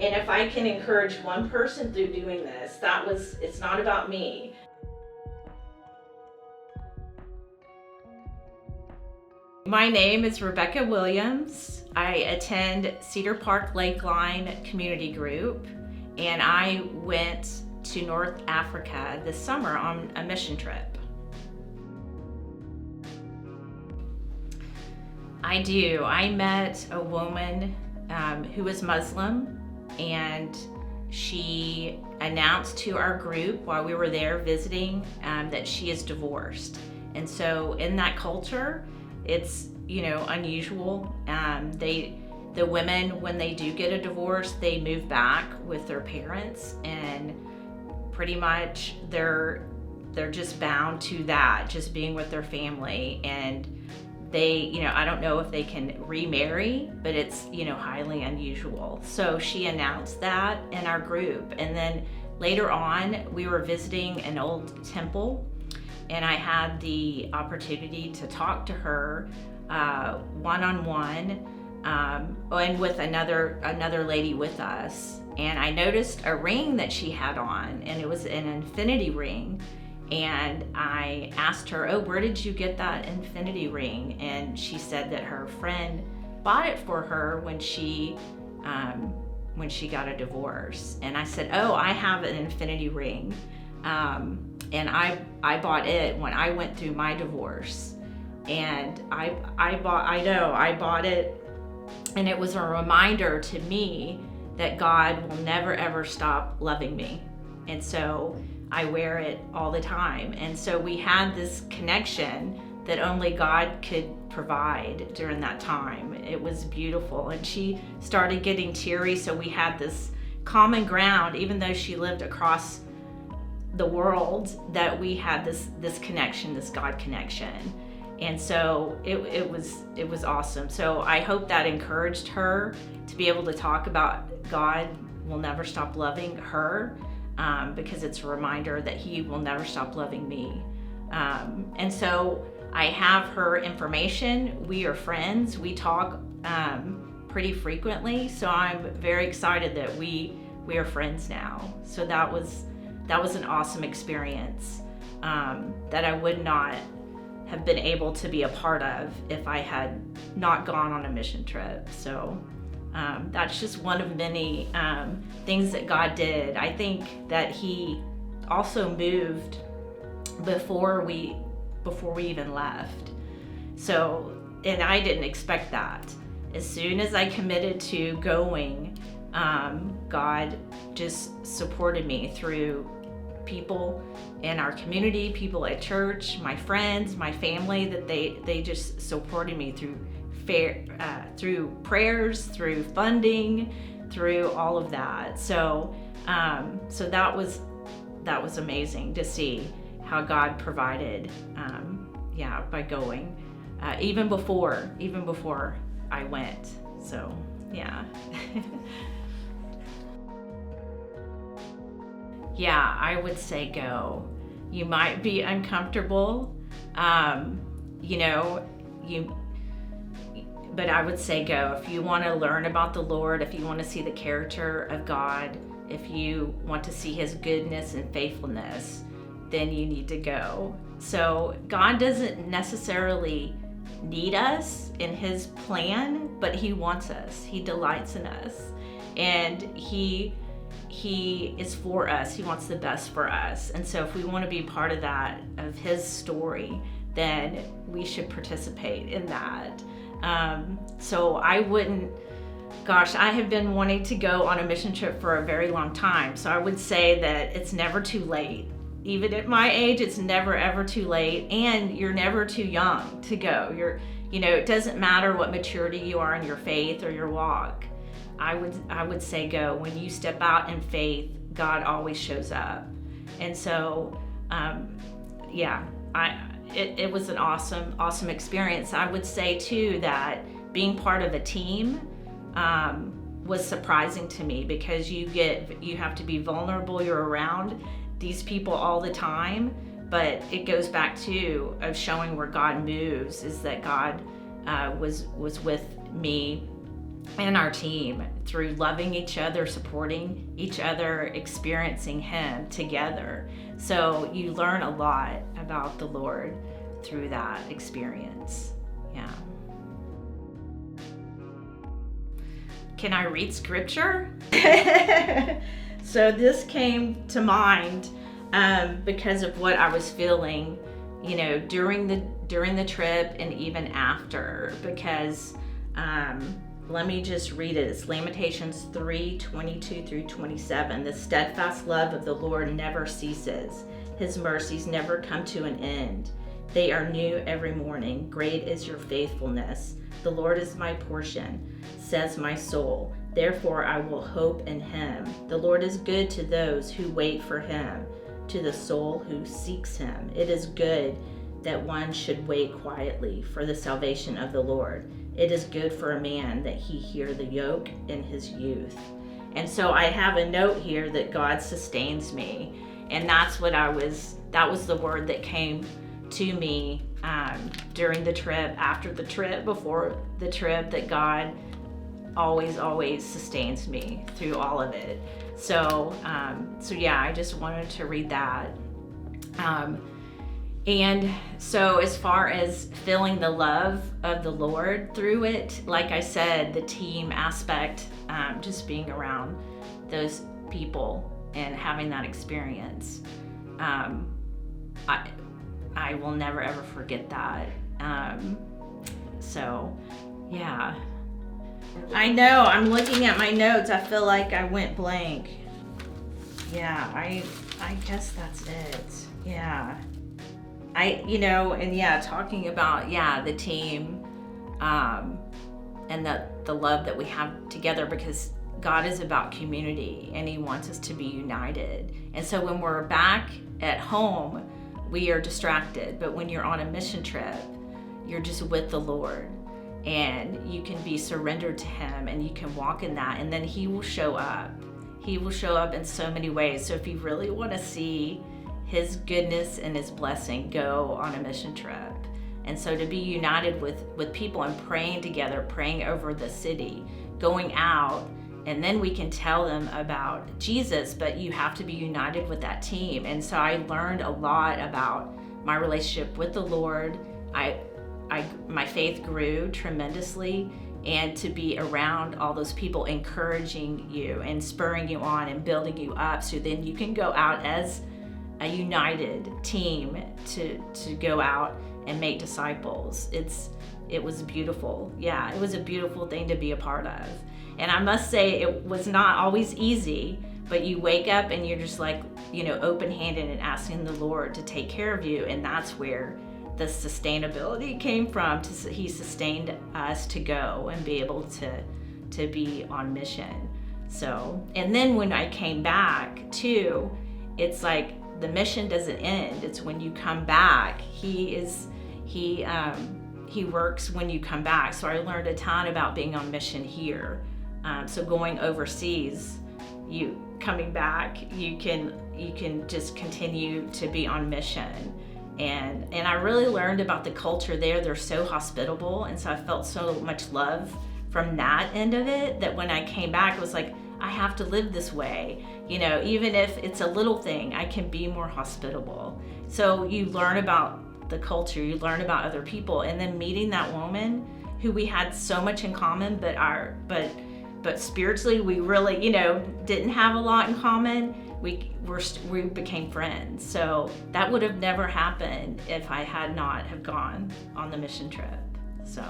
And if I can encourage one person through doing this, it's not about me. My name is Rebecca Williams. I attend Cedar Park Lakeline Community Group, and I went to North Africa this summer on a mission trip. I do. I met a woman who was Muslim, and she announced to our group while we were there visiting that she is divorced. And so in that culture, it's unusual. The women, when they do get a divorce, they move back with their parents, and pretty much they're just bound to that, just being with their family. And they, I don't know if they can remarry, but it's, highly unusual. So she announced that in our group. And then later on, we were visiting an old temple, and I had the opportunity to talk to her one-on-one, and with another lady with us. And I noticed a ring that she had on, and it was an infinity ring. And I asked her, "Oh, where did you get that infinity ring?" And she said that her friend bought it for her when she got a divorce. And I said, "Oh, I have an infinity ring, and I bought it when I went through my divorce." And I bought it, and it was a reminder to me that God will never ever stop loving me. And so I wear it all the time. And so we had this connection that only God could provide during that time. It was beautiful. And she started getting teary, so we had this common ground, even though she lived across the world, that we had this connection, this God connection. And so it was awesome. So I hope that encouraged her to be able to talk about God will never stop loving her, because it's a reminder that He will never stop loving me. And so I have her information. We are friends. We talk pretty frequently. So I'm very excited that we are friends now. So that was an awesome experience that I would not have been able to be a part of if I had not gone on a mission trip. So that's just one of many things that God did. I think that He also moved before we even left. So, and I didn't expect that. As soon as I committed to going, God just supported me through people in our community, people at church, my friends, my family, that they just supported me through prayers, through funding, through all of that. So that was amazing to see how God provided, by going, even before I went. So yeah. Yeah, I would say go. You might be uncomfortable, but I would say go. If you want to learn about the Lord, if you want to see the character of God, if you want to see His goodness and faithfulness, then you need to go. So God doesn't necessarily need us in His plan, but He wants us. He delights in us, and He is for us. He wants the best for us. And so if we want to be part of that, of His story, then we should participate in that. So I have been wanting to go on a mission trip for a very long time. So I would say that it's never too late. Even at my age, it's never ever too late, and you're never too young to go. It doesn't matter what maturity you are in your faith or your walk. I would say go. When you step out in faith, God always shows up. And so, it was an awesome experience. I would say too that being part of a team was surprising to me, because you have to be vulnerable. You're around these people all the time, but it goes back to of showing where God moves, is that God was with me and our team through loving each other, supporting each other, experiencing Him together. So you learn a lot about the Lord through that experience. Yeah. Can I read scripture? So this came to mind because of what I was feeling, during the trip and even after, because let me just read it. It's Lamentations 3:22-27. The steadfast love of the Lord never ceases. His mercies never come to an end. They are new every morning. Great is your faithfulness. The Lord is my portion, says my soul. Therefore I will hope in Him. The Lord is good to those who wait for Him, to the soul who seeks Him. It is good that one should wait quietly for the salvation of the Lord. It is good for a man that he hear the yoke in his youth. And so I have a note here that God sustains me. And that was the word that came to me during the trip, after the trip, before the trip, that God always sustains me through all of it. So yeah, I just wanted to read that. And so as far as feeling the love of the Lord through it, like I said, the team aspect, just being around those people and having that experience, I will never ever forget that. So yeah, I know, I'm looking at my notes. I feel like I went blank. Yeah, I guess that's it. Yeah. Talking about, the team, and the love that we have together, because God is about community and He wants us to be united. And so when we're back at home, we are distracted, but when you're on a mission trip, you're just with the Lord, and you can be surrendered to Him, and you can walk in that, and then He will show up. He will show up in so many ways. So if you really want to see His goodness and His blessing, go on a mission trip. And so to be united with people and praying together, praying over the city, going out, and then we can tell them about Jesus, but you have to be united with that team. And so I learned a lot about my relationship with the Lord. My faith grew tremendously, and to be around all those people encouraging you and spurring you on and building you up, so then you can go out as a united team to go out and make disciples. It was beautiful. Yeah, it was a beautiful thing to be a part of. And I must say, it was not always easy, but you wake up and you're just like, open-handed and asking the Lord to take care of you. And that's where the sustainability came from. He sustained us to go and be able to be on mission. So, and then when I came back too, it's like, the mission doesn't end. It's when you come back. He works when you come back. So I learned a ton about being on mission here. So going overseas, you coming back, you can just continue to be on mission. And I really learned about the culture there. They're so hospitable, and so I felt so much love from that end of it, that when I came back, it was like, I have to live this way. Even if it's a little thing, I can be more hospitable. So you learn about the culture, you learn about other people, and then meeting that woman who we had so much in common, but spiritually we really, didn't have a lot in common. We became friends. So that would have never happened if I had not have gone on the mission trip. So.